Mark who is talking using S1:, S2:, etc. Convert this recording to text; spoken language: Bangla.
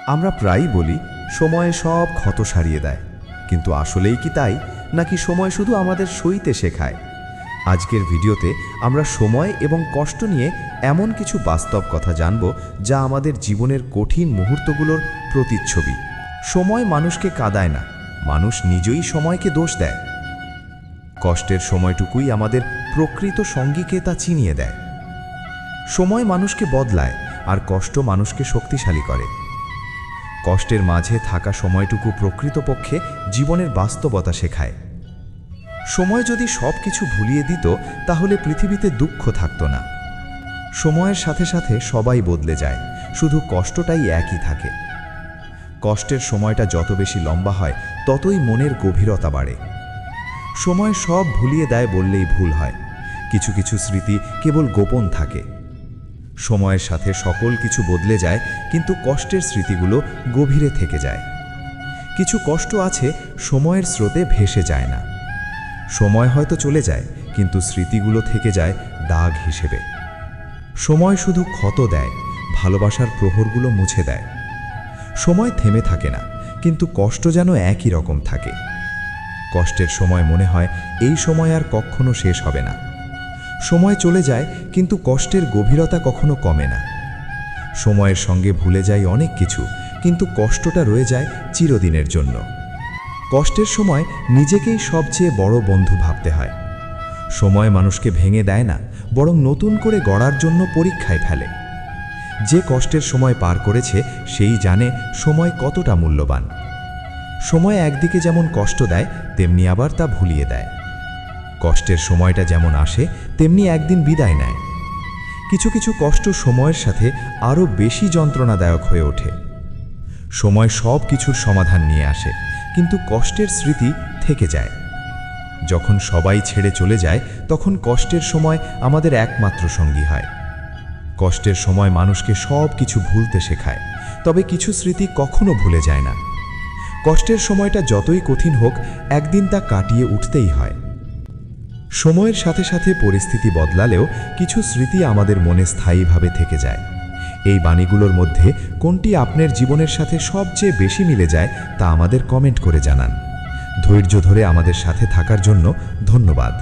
S1: আমরা প্রায়ই বলি সময়ে সব ক্ষত সারিয়ে দেয়, কিন্তু আসলেই কি তাই, নাকি সময় শুধু আমাদের সইতে শেখায়? আজকের ভিডিওতে আমরা সময় এবং কষ্ট নিয়ে এমন কিছু বাস্তব কথা জানব যা আমাদের জীবনের কঠিন মুহূর্তগুলোর প্রতিচ্ছবি। সময় মানুষকে কাঁদায় না, মানুষ নিজেই সময়কে দোষ দেয়। কষ্টের সময়টুকুই আমাদের প্রকৃত সঙ্গীকে তা চিনিয়ে দেয়। সময় মানুষকে বদলায়, আর কষ্ট মানুষকে শক্তিশালী করে। কষ্টের মাঝে থাকা সময়টুকু প্রকৃতপক্ষে জীবনের বাস্তবতা শেখায়। সময় যদি সব কিছু ভুলিয়ে দিত, তাহলে পৃথিবীতে দুঃখ থাকতো না। সময়ের সাথে সাথে সবাই বদলে যায়, শুধু কষ্টটাই একই থাকে। কষ্টের সময়টা যত বেশি লম্বা হয়, ততই মনের গভীরতা বাড়ে। সময় সব ভুলিয়ে দেয় বললেই ভুল হয়। কিছু কিছু স্মৃতি কেবল গোপন থাকে। সময়ের সাথে সকল কিছু বদলে যায়, কিন্তু কষ্টের স্মৃতিগুলো গভীরে থেকে যায়। কিছু কষ্ট আছে সময়ের স্রোতে ভেসে যায় না। সময় হয়তো চলে যায়, কিন্তু স্মৃতিগুলো থেকে যায় দাগ হিসেবে। সময় শুধু ক্ষত দেয়, ভালোবাসার প্রহরগুলো মুছে দেয়। সময় থেমে থাকে না, কিন্তু কষ্ট যেন একই রকম থাকে। কষ্টের সময় মনে হয় এই সময় আর কখনো শেষ হবে না। সময় চলে যায়, কিন্তু কষ্টের গভীরতা কখনো কমে না। সময়ের সঙ্গে ভুলে যাই অনেক কিছু, কিন্তু কষ্টটা রয়ে যায় চিরদিনের জন্য। কষ্টের সময় নিজেকেই সবচেয়ে বড় বন্ধু ভাবতে হয়। সময় মানুষকে ভেঙে দেয় না, বরং নতুন করে গড়ার জন্য পরীক্ষায় ফেলে। যে কষ্টের সময় পার করেছে সেই জানে সময় কতটা মূল্যবান। সময় একদিকে যেমন কষ্ট দেয়, তেমনি আবার তা ভুলিয়ে দেয়। কষ্টের সময়টা যেমন আসে, তেমনি একদিন বিদায় নেয়। কিছু কিছু কষ্ট সময়ের সাথে আরও বেশি যন্ত্রণাদায়ক হয়ে ওঠে। সময় সব কিছুর সমাধান নিয়ে আসে, কিন্তু কষ্টের স্মৃতি থেকে যায়। যখন সবাই ছেড়ে চলে যায়, তখন কষ্টের সময় আমাদের একমাত্র সঙ্গী হয়। কষ্টের সময় মানুষকে সব কিছু ভুলতে শেখায়, তবে কিছু স্মৃতি কখনো ভুলে যায় না। কষ্টের সময়টা যতই কঠিন হোক, একদিন তা কাটিয়ে উঠতেই হয়। সময়ের সাথে সাথে পরিস্থিতি বদলালেও কিছু স্মৃতি আমাদের মনে স্থায়ীভাবে থেকে যায়। এই বাণীগুলোর মধ্যে কোনটি আপনার জীবনের সাথে সবচেয়ে বেশি মিলে যায়, তা আমাদের কমেন্ট করে জানান। ধৈর্য ধরে আমাদের সাথে থাকার জন্য ধন্যবাদ।